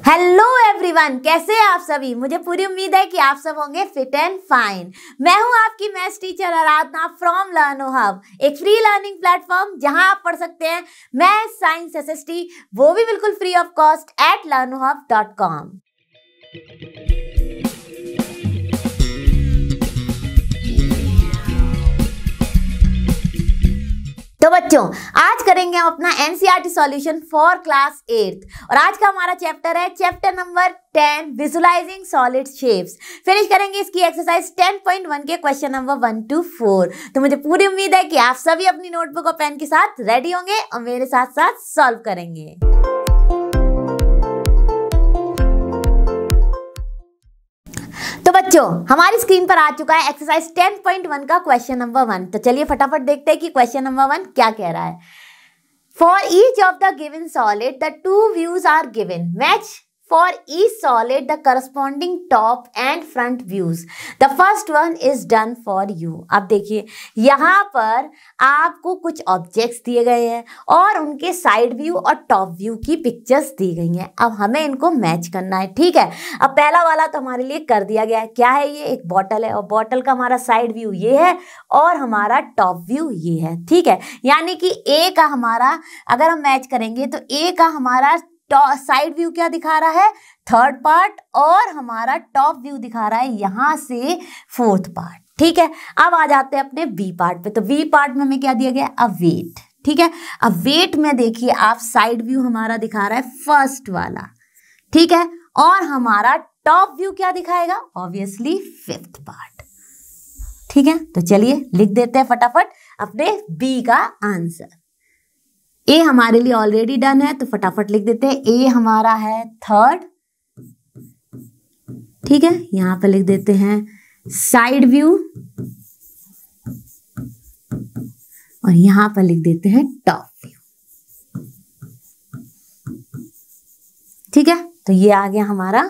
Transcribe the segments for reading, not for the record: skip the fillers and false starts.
Hello everyone, कैसे हैं आप सभी। मुझे पूरी उम्मीद है कि आप सब होंगे फिट एंड फाइन। मैं हूं आपकी maths teacher Aradhana from लर्नो hub, एक फ्री लर्निंग प्लेटफॉर्म जहां आप पढ़ सकते हैं मैथ्स, साइंस, एसएसटी, वो भी बिल्कुल free of cost at learnohub.com। तो बच्चों, आज करेंगे हम अपना एनसीईआरटी सॉल्यूशन फॉर क्लास 8 और आज का हमारा चैप्टर है chapter number 10 visualising solid shapes. Finish करेंगे इसकी एक्सरसाइज 10.1 के क्वेश्चन नंबर 1 to 4। तो मुझे पूरी उम्मीद है कि आप सभी अपनी नोटबुक और पेन के साथ रेडी होंगे और मेरे साथ साथ सॉल्व करेंगे। तो बच्चों, हमारी स्क्रीन पर आ चुका है एक्सरसाइज 10.1 का क्वेश्चन नंबर 1। तो चलिए फटाफट देखते हैं कि क्वेश्चन नंबर 1 क्या कह रहा है। For each of the given solid the two views are given, match for each solid the corresponding top and front views, the first one is done for you. अब देखिए, यहाँ पर आपको कुछ ऑब्जेक्ट्स दिए गए हैं और उनके साइड व्यू और टॉप व्यू की पिक्चर्स दी गई हैं। अब हमें इनको मैच करना है, ठीक है। अब पहला वाला तो हमारे लिए कर दिया गया है। क्या है ये? एक बॉटल है और बॉटल का हमारा साइड व्यू ये है और हमारा टॉप व्यू ये है, ठीक है। यानी कि ए का हमारा अगर हम मैच करेंगे तो ए का हमारा साइड व्यू क्या दिखा रहा है? थर्ड पार्ट, और हमारा टॉप व्यू दिखा रहा है यहां से फोर्थ पार्ट, ठीक है। अब आ जाते हैं अपने बी पार्ट पे। तो बी पार्ट में हमें क्या दिया गया? अ वेट, ठीक है। अब वेट में देखिए आप साइड व्यू हमारा दिखा रहा है फर्स्ट वाला, ठीक है, और हमारा टॉप व्यू क्या दिखाएगा? ऑब्वियसली फिफ्थ पार्ट, ठीक है। तो चलिए लिख देते हैं फटाफट अपने बी का आंसर। ए हमारे लिए ऑलरेडी डन है तो फटाफट लिख देते हैं। ए हमारा है थर्ड, ठीक है। यहां पे लिख देते हैं साइड व्यू और यहां पर लिख देते हैं टॉप व्यू, ठीक है। तो ये आ गया हमारा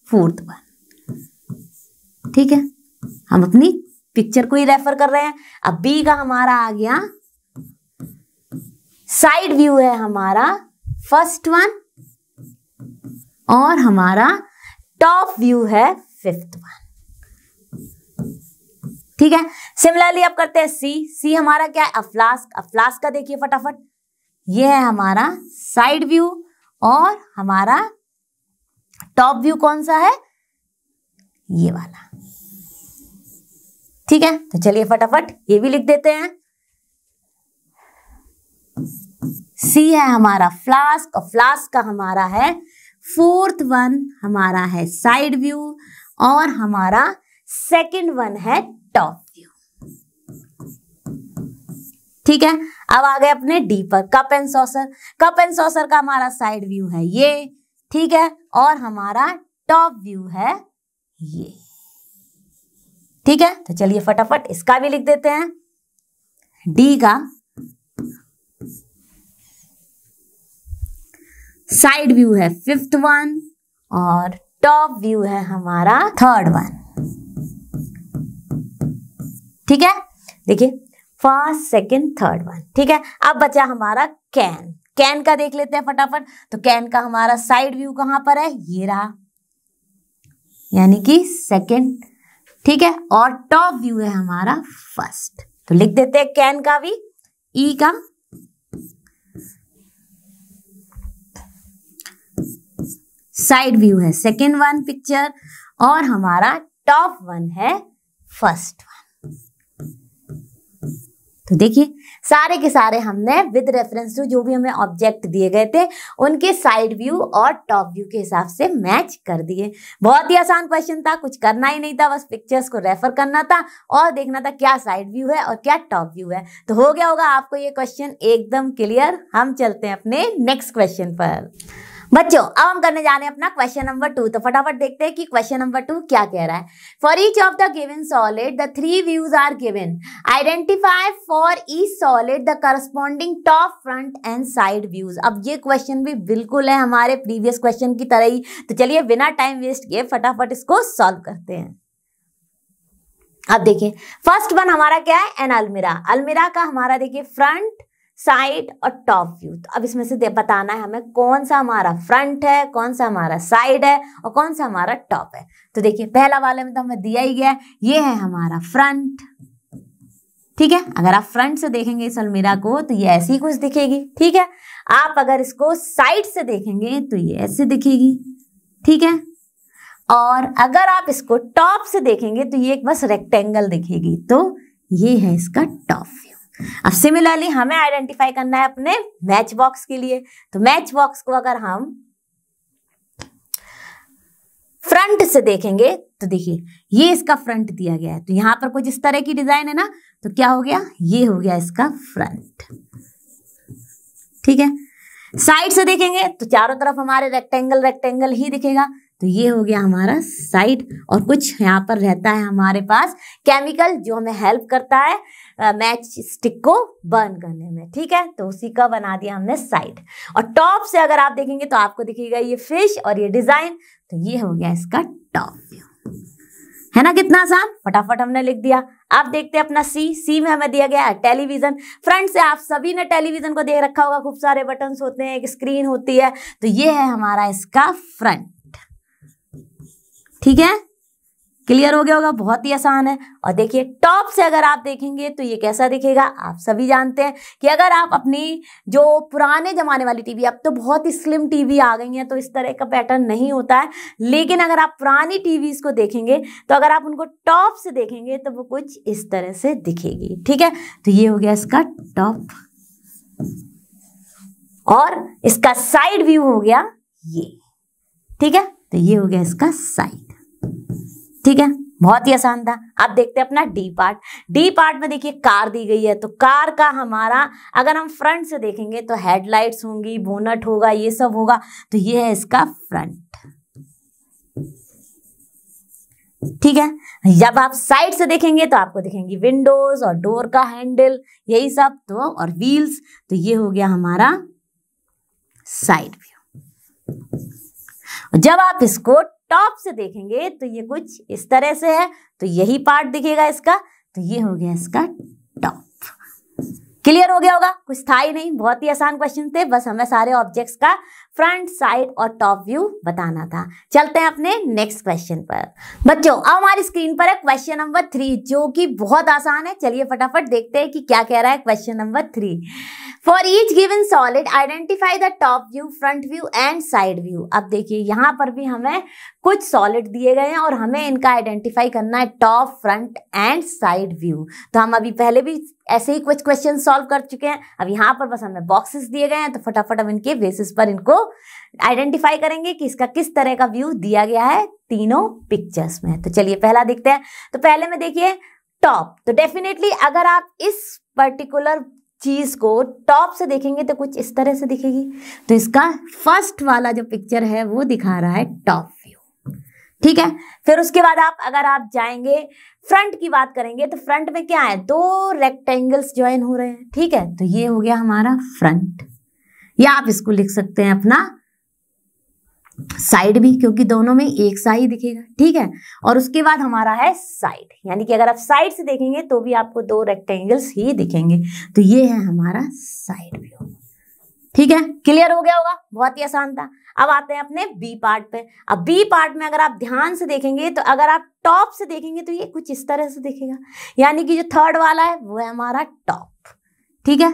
फोर्थ वन, ठीक है। हम अपनी पिक्चर को ही रेफर कर रहे हैं। अब बी का हमारा आ गया साइड व्यू है हमारा फर्स्ट वन और हमारा टॉप व्यू है फिफ्थ वन, ठीक है। सिमिलरली अब करते हैं सी। सी हमारा क्या है? अ फ्लास्क। अ फ्लास्क का देखिए फटाफट, ये है हमारा साइड व्यू और हमारा टॉप व्यू कौन सा है? ये वाला, ठीक है। तो चलिए फटाफट ये भी लिख देते हैं। सी है हमारा फ्लास्क और फ्लास्क का हमारा है फोर्थ वन, हमारा है साइड व्यू और हमारा सेकंड वन है टॉप व्यू, ठीक है। अब आ गए अपने डी पर, cup and saucer. Cup and saucer का हमारा साइड व्यू है ये, ठीक है, और हमारा टॉप व्यू है ये, ठीक है। तो चलिए फटाफट इसका भी लिख देते हैं। डी का साइड व्यू है फिफ्थ वन और टॉप व्यू है हमारा थर्ड वन, ठीक है। देखिए फर्स्ट, सेकंड, थर्ड वन, ठीक है। अब बचा हमारा कैन। कैन का देख लेते हैं फटाफट। तो कैन का हमारा साइड व्यू कहां पर है? ये रहा, यानी कि सेकंड, ठीक है, और टॉप व्यू है हमारा फर्स्ट। तो लिख देते हैं कैन का भी। ई का साइड व्यू है सेकेंड वन पिक्चर और हमारा टॉप वन है फर्स्ट वन। तो देखिए सारे के सारे हमने विद रेफरेंस टू जो भी हमें ऑब्जेक्ट दिए गए थे उनके साइड व्यू और टॉप व्यू के हिसाब से मैच कर दिए। बहुत ही आसान क्वेश्चन था, कुछ करना ही नहीं था, बस पिक्चर्स को रेफर करना था और देखना था क्या साइड व्यू है और क्या टॉप व्यू है। तो हो गया होगा आपको ये क्वेश्चन एकदम क्लियर। हम चलते हैं अपने नेक्स्ट क्वेश्चन पर। बच्चों, अब हम करने जा रहे हैं अपना क्वेश्चन नंबर 2। तो फटाफट देखते हैं कि क्वेश्चन नंबर 2 क्या कह रहा है। For each of the given solid the three views are given, identify for each solid the corresponding top, front and side views. अब ये क्वेश्चन भी बिल्कुल है हमारे प्रीवियस क्वेश्चन की तरह ही। तो चलिए बिना टाइम वेस्ट किए फटाफट इसको सॉल्व करते हैं। अब देखिए फर्स्ट वन हमारा क्या है? एन अलमीरा। अलमीरा का हमारा देखिए फ्रंट, साइड और टॉप व्यू। तो अब इसमें से बताना है हमें कौन सा हमारा फ्रंट है, कौन सा हमारा साइड है और कौन सा हमारा टॉप है। तो देखिए पहला वाले में तो हमें दिया ही गया है, ये है हमारा फ्रंट, ठीक है। अगर आप फ्रंट से देखेंगे इस अलमीरा को तो ये ऐसी कुछ दिखेगी, ठीक है। आप अगर इसको साइड से देखेंगे तो ये ऐसे दिखेगी, ठीक है। और अगर आप इसको टॉप से देखेंगे तो ये एक बस रेक्टेंगल दिखेगी। तो ये है इसका टॉप व्यू। अब सिमिलरली हमें आइडेंटिफाई करना है अपने मैच बॉक्स के लिए। तो मैच बॉक्स को अगर हम फ्रंट से देखेंगे तो देखिए ये इसका फ्रंट दिया गया है, तो यहां पर कुछ इस तरह की डिजाइन है ना, तो क्या हो गया, ये हो गया इसका फ्रंट, ठीक है। साइड से देखेंगे तो चारों तरफ हमारे रेक्टेंगल ही दिखेगा, तो ये हो गया हमारा साइड। और कुछ यहाँ पर रहता है हमारे पास केमिकल जो हमें हेल्प करता है मैच स्टिक को बर्न करने में, ठीक है। तो उसी का बना दिया हमने साइड। और टॉप से अगर आप देखेंगे तो आपको दिखेगा ये फिश और ये डिजाइन, तो ये हो गया इसका टॉप व्यू, है ना। कितना आसान, फटाफट हमने लिख दिया। आप देखते हैं अपना सी में हमें दिया गया है टेलीविजन। फ्रंट से आप सभी ने टेलीविजन को देख रखा होगा, खूब सारे बटन्स होते हैं, एक स्क्रीन होती है, तो ये है हमारा इसका फ्रंट, ठीक है। क्लियर हो गया होगा, बहुत ही आसान है। और देखिए टॉप से अगर आप देखेंगे तो ये कैसा दिखेगा, आप सभी जानते हैं कि अगर आप अपनी जो पुराने जमाने वाली टीवी, अब तो बहुत ही स्लिम टीवी आ गई हैं तो इस तरह का पैटर्न नहीं होता है, लेकिन अगर आप पुरानी टीवीज को देखेंगे तो अगर आप उनको टॉप से देखेंगे तो वो कुछ इस तरह से दिखेगी, ठीक है। तो ये हो गया इसका टॉप और इसका साइड व्यू हो गया ये, ठीक है। तो ये हो गया इसका साइड, ठीक है। बहुत ही आसान था। अब देखते हैं अपना डी पार्ट। डी पार्ट में देखिए कार दी गई है, तो कार का हमारा अगर हम फ्रंट से देखेंगे तो हेडलाइट्स होंगी, बोनट होगा, ये सब होगा, तो ये है इसका फ्रंट, ठीक है। जब आप साइड से देखेंगे तो आपको दिखेंगी विंडोज और डोर का हैंडल, यही सब, तो और व्हील्स, तो ये हो गया हमारा साइड व्यू। जब आप इसको टॉप से देखेंगे तो ये कुछ इस तरह से है, तो यही पार्ट दिखेगा इसका, तो ये हो गया इसका टॉप। क्लियर हो गया होगा, कुछ था ही नहीं, बहुत ही आसान क्वेश्चन थे, बस हमें सारे ऑब्जेक्ट्स का फ्रंट, साइड और टॉप व्यू बताना था। चलते हैं अपने नेक्स्ट क्वेश्चन पर। बच्चों अब हमारी स्क्रीन पर है क्वेश्चन नंबर 3 जो कि बहुत आसान है। चलिए फटाफट देखते हैं कि क्या कह रहा है question number 3। For each given solid identify the top view, front view and side view. अब देखिए यहाँ पर भी हमें कुछ सॉलिड दिए गए हैं और हमें इनका आइडेंटिफाई करना है top, front and side view. तो हम अभी पहले भी ऐसे ही कुछ क्वेश्चन सॉल्व कर चुके हैं। अब यहाँ पर बस हमें बॉक्सेस दिए गए हैं, तो फटाफट हम इनके बेसिस पर इनको आइडेंटिफाई करेंगे कि इसका किस तरह का व्यू दिया गया है तीनों पिक्चर्स में। तो चलिए पहला देखते हैं। तो पहले में देखिए टॉप, तो डेफिनेटली अगर आप इस पर्टिकुलर चीज को टॉप से देखेंगे तो कुछ इस तरह से दिखेगी। तो इसका फर्स्ट वाला जो पिक्चर है वो दिखा रहा है टॉप व्यू, ठीक है। फिर उसके बाद अगर आप जाएंगे फ्रंट की बात करेंगे तो फ्रंट में क्या है, 2 रेक्टेंगल्स ज्वाइन हो रहे हैं, ठीक है। तो ये हो गया हमारा फ्रंट, या आप इसको लिख सकते हैं अपना साइड भी, क्योंकि दोनों में एक सा ही दिखेगा, ठीक है। और उसके बाद हमारा है साइड, यानी कि अगर आप साइड से देखेंगे तो भी आपको 2 रेक्टेंगल्स ही दिखेंगे। तो ये है हमारा साइड व्यू, ठीक है। क्लियर हो गया होगा, बहुत ही आसान था। अब आते हैं अपने बी पार्ट पे। अब बी पार्ट में अगर आप ध्यान से देखेंगे तो अगर आप टॉप से देखेंगे तो ये कुछ इस तरह से दिखेगा, यानी कि जो थर्ड वाला है वो है हमारा टॉप, ठीक है।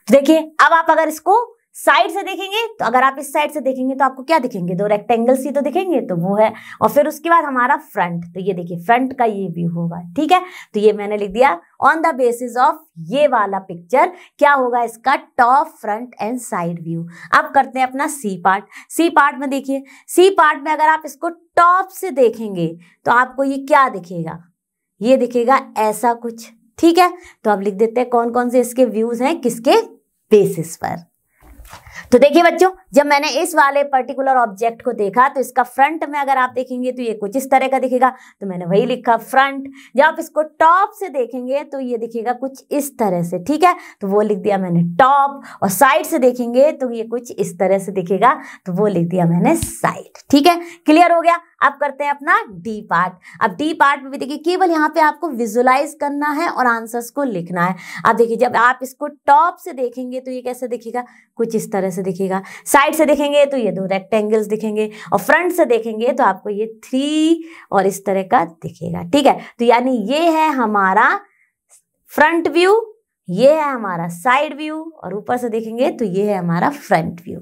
देखिए अब आप अगर इसको साइड से देखेंगे तो अगर आप इस साइड से देखेंगे तो आपको क्या दिखेंगे, 2 रेक्टेंगल्स ही तो दिखेंगे, तो वो है। और फिर उसके बाद हमारा फ्रंट, तो ये देखिए फ्रंट का ये व्यू होगा, ठीक है। तो ये मैंने लिख दिया ऑन द बेसिस ऑफ ये वाला पिक्चर क्या होगा इसका top, front and side view. अब करते हैं अपना सी पार्ट। सी पार्ट में देखिए, सी पार्ट में अगर आप इसको टॉप से देखेंगे तो आपको ये क्या दिखेगा, ये दिखेगा ऐसा कुछ, ठीक है। तो अब लिख देते हैं कौन कौन से इसके व्यूज हैं किसके बेसिस पर। तो देखिए बच्चों, जब मैंने इस वाले पर्टिकुलर ऑब्जेक्ट को देखा तो इसका फ्रंट में अगर आप देखेंगे तो ये कुछ इस तरह का दिखेगा, तो मैंने वही लिखा फ्रंट। जब आप इसको टॉप से देखेंगे तो ये दिखेगा कुछ इस तरह से, ठीक है, तो वो लिख दिया मैंने टॉप। और साइड से देखेंगे तो ये कुछ इस तरह से दिखेगा, तो वो लिख दिया मैंने साइड, ठीक है। क्लियर हो गया। अब करते हैं अपना डी पार्ट। अब डी पार्ट में भी देखिए केवल यहाँ पे आपको विजुलाइज करना है और आंसर्स को लिखना है। अब देखिए जब आप इसको टॉप से देखेंगे तो ये कैसे दिखेगा, कुछ इस तरह से दिखेगा। साइड से देखेंगे तो ये 2 रेक्टेंगल्स दिखेंगे और फ्रंट से देखेंगे तो आपको ये 3 और इस तरह का दिखेगा। ठीक है, तो यानी ये है हमारा फ्रंट व्यू, ये है हमारा साइड व्यू और ऊपर से देखेंगे तो ये है हमारा फ्रंट व्यू।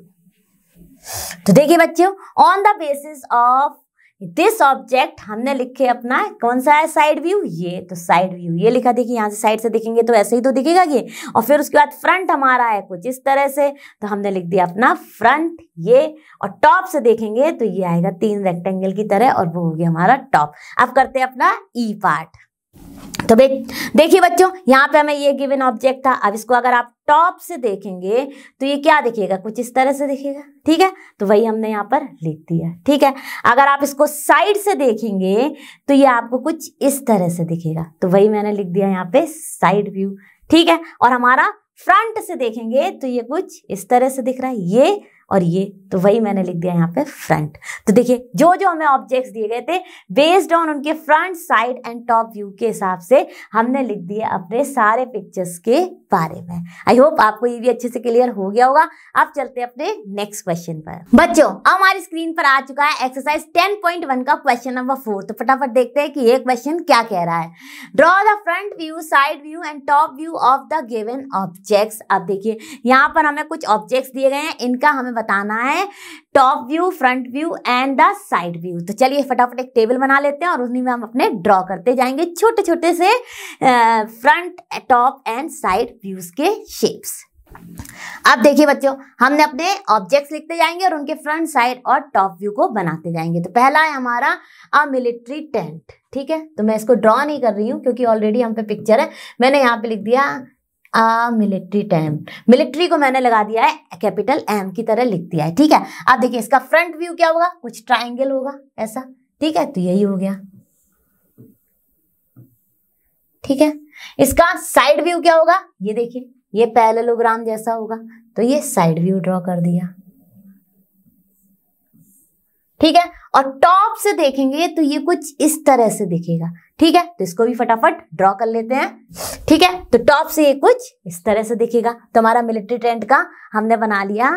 तो देखिए बच्चों, on the basis of this object हमने लिखे अपना कौन सा है साइड व्यू, ये तो साइड व्यू ये लिखा। देखिए यहाँ से साइड से देखेंगे तो ऐसे ही तो दिखेगा ये, और फिर उसके बाद फ्रंट हमारा है कुछ इस तरह से, तो हमने लिख दिया अपना फ्रंट ये, और टॉप से देखेंगे तो ये आएगा 3 रेक्टेंगल की तरह और वो हो गया हमारा टॉप। अब करते हैं अपना ई पार्ट। तो देखिए बच्चों, यहाँ पे हमें ये गिवन ऑब्जेक्ट था। अब इसको अगर आप टॉप से देखेंगे तो ये क्या दिखेगा, कुछ इस तरह से दिखेगा। ठीक है, तो वही हमने यहाँ पर लिख दिया। ठीक है, अगर आप इसको साइड से देखेंगे तो ये आपको कुछ इस तरह से दिखेगा, तो वही मैंने लिख दिया यहाँ पे साइड व्यू। ठीक है, और हमारा फ्रंट से देखेंगे तो ये कुछ इस तरह से दिख रहा है, ये और ये, तो वही मैंने लिख दिया यहाँ पे फ्रंट। तो देखिए जो जो हमें ऑब्जेक्ट्स दिए गए थे बेस्ड ऑन उनके front side and top view के हिसाब से हमने लिख दिया अपने सारे पिक्चर्स के बारे में। आई होप आपको ये भी अच्छे से क्लियर हो गया होगा। अब चलते हैं अपने नेक्स्ट क्वेश्चन पर। बच्चों अब हमारी स्क्रीन पर आ चुका है एक्सरसाइज 10.1 का क्वेश्चन नंबर 4। तो फटाफट देखते हैं कि ये क्वेश्चन क्या कह रहा है। Draw the front view, side view and top view of the given objects. अब देखिए यहाँ पर हमें कुछ ऑब्जेक्ट्स दिए गए हैं, इनका हमें बताना है top view, front view and the side view. तो चलिए फटाफट एक टेबल बना लेते हैं और उन्हीं में हम अपने ड्रॉ करते जाएंगे छोटे छोटे से front, top and side views के शेप्स। अब देखिए बच्चों, हमने अपने ऑब्जेक्ट्स लिखते जाएंगे और उनके फ्रंट, साइड और टॉप व्यू को बनाते जाएंगे। तो पहला है हमारा अ मिलिट्री टेंट। ठीक है, तो मैं इसको ड्रॉ नहीं कर रही हूँ क्योंकि ऑलरेडी हम पे पिक्चर है। मैंने यहाँ पे लिख दिया मिलिट्री टेंट। मिलिट्री को मैंने लगा दिया है कैपिटल M की तरह लिख दिया है। ठीक है, अब देखिए इसका फ्रंट व्यू क्या होगा, कुछ ट्राइंगल होगा ऐसा। ठीक है, तो यही हो गया। ठीक है, इसका साइड व्यू क्या होगा, ये देखिए ये पैरेललोग्राम जैसा होगा, तो ये साइड व्यू ड्रॉ कर दिया। ठीक है, और टॉप से देखेंगे तो ये कुछ इस तरह से दिखेगा। ठीक है, तो इसको भी फटाफट ड्रॉ कर लेते हैं। ठीक है, तो टॉप से ये कुछ इस तरह से दिखेगा। तो हमारा मिलिट्री टेंट का हमने बना लिया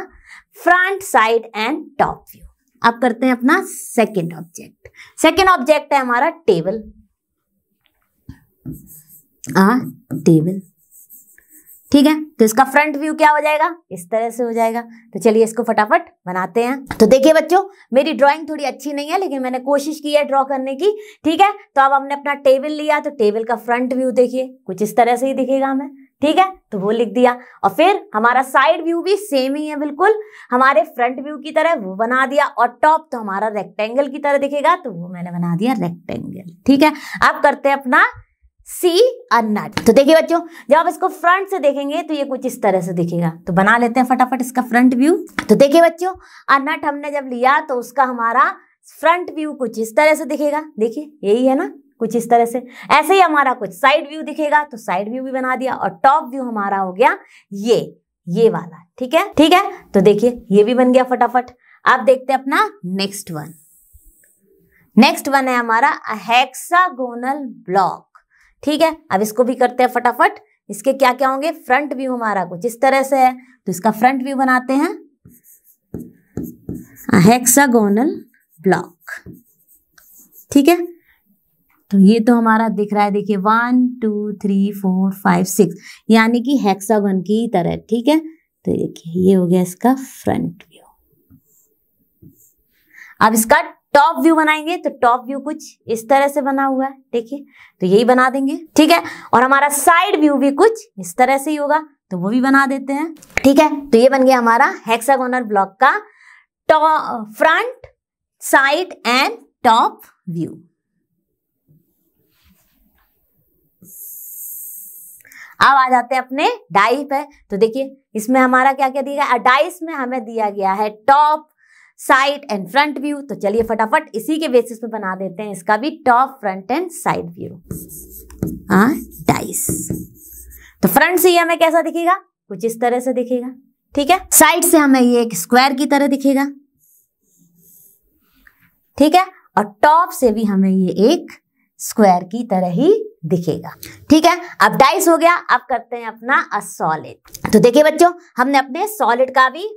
front, side and top view. अब करते हैं अपना सेकंड ऑब्जेक्ट। सेकंड ऑब्जेक्ट है हमारा टेबल। टेबल। ठीक है, तो इसका फ्रंट व्यू क्या हो जाएगा, इस तरह से हो जाएगा। तो चलिए इसको फटाफट बनाते हैं। तो देखिए बच्चों, मेरी ड्राइंग थोड़ी अच्छी नहीं है लेकिन मैंने कोशिश की है ड्रॉ करने की। ठीक है, तो अब हमने अपना टेबल लिया, तो टेबल का फ्रंट व्यू देखिए कुछ इस तरह से ही दिखेगा हमें। ठीक है, तो वो लिख दिया। और फिर हमारा साइड व्यू भी सेम ही है बिल्कुल हमारे फ्रंट व्यू की तरह, वो बना दिया। और टॉप तो हमारा रेक्टेंगल की तरह दिखेगा, तो वो मैंने बना दिया रेक्टेंगल। ठीक है, अब करते हैं अपना सी अ नट। तो देखिए बच्चों, जब आप इसको फ्रंट से देखेंगे तो ये कुछ इस तरह से दिखेगा। तो बना लेते हैं फटाफट इसका फ्रंट व्यू। तो देखिए बच्चों, अ नट हमने जब लिया तो उसका हमारा फ्रंट व्यू कुछ इस तरह से दिखेगा। देखिए यही है ना, कुछ इस तरह से। ऐसे ही हमारा कुछ साइड व्यू दिखेगा, तो साइड व्यू भी बना दिया। और टॉप व्यू हमारा हो गया ये वाला। ठीक है, ठीक है, तो देखिए ये भी बन गया फटाफट। अब देखते हैं अपना नेक्स्ट वन। नेक्स्ट वन है हमारा हेक्सागोनल ब्लॉक। ठीक है, अब इसको भी करते हैं फटाफट। इसके क्या क्या होंगे, फ्रंट व्यू हमारा कुछ इस तरह से है, तो इसका फ्रंट व्यू बनाते हैं हेक्सागोनल ब्लॉक। ठीक है, तो ये तो हमारा दिख रहा है, देखिए 1 2 3 4 5 6, यानी कि हेक्सागन की तरह। ठीक है, तो देखिए ये हो गया इसका फ्रंट व्यू। अब इसका टॉप व्यू बनाएंगे, तो टॉप व्यू कुछ इस तरह से बना हुआ है, देखिए, तो यही बना देंगे। ठीक है, और हमारा साइड व्यू भी कुछ इस तरह से ही होगा, तो वो भी बना देते हैं। ठीक है, तो ये बन गया हमारा हेक्सागोनल ब्लॉक का front, side and top view. अब आ जाते हैं अपने डाई पे। तो देखिए इसमें हमारा क्या क्या दिया गया, डाइस में हमें दिया गया है top, side and front view. तो चलिए फटाफट इसी के बेसिस पे बना देते हैं इसका भी top, front and side view. Dice. तो फ्रंट से ये हमें कैसा दिखेगा, कुछ इस तरह से दिखेगा। ठीक है, साइड से हमें ये एक स्क्वायर की तरह दिखेगा। ठीक है, और टॉप से भी हमें ये एक स्क्वायर की तरह ही दिखेगा। ठीक है, अब डाइस हो गया, अब करते हैं अपना सॉलिड। तो देखिए बच्चों, हमने अपने सॉलिड का भी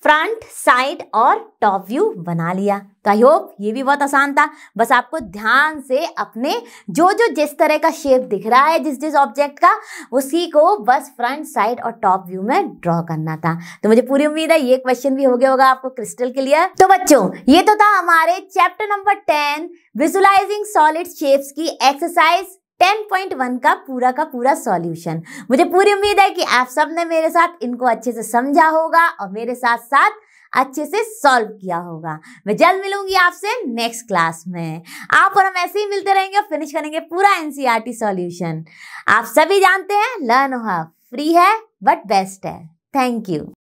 फ्रंट, साइड और टॉप व्यू बना लिया। तो आई होप ये भी बहुत आसान था। बस आपको ध्यान से अपने जो जिस तरह का शेप दिख रहा है जिस ऑब्जेक्ट का, उसी को बस फ्रंट, साइड और टॉप व्यू में ड्रॉ करना था। तो मुझे पूरी उम्मीद है ये क्वेश्चन भी हो गया होगा आपको क्रिस्टल क्लियर। तो बच्चों, ये तो था हमारे chapter number 10 visualising solid shapes की एक्सरसाइज 10.1 का पूरा सॉल्यूशन। मुझे पूरी उम्मीद है कि आप सब ने मेरे साथ इनको अच्छे से समझा होगा और मेरे साथ साथ अच्छे से सॉल्व किया होगा। मैं जल्द मिलूंगी आपसे नेक्स्ट क्लास में। आप और हम ऐसे ही मिलते रहेंगे और फिनिश करेंगे पूरा एनसीईआरटी सॉल्यूशन। आप सभी जानते हैं लर्न हाउ फ्री है बट बेस्ट है। Thank you.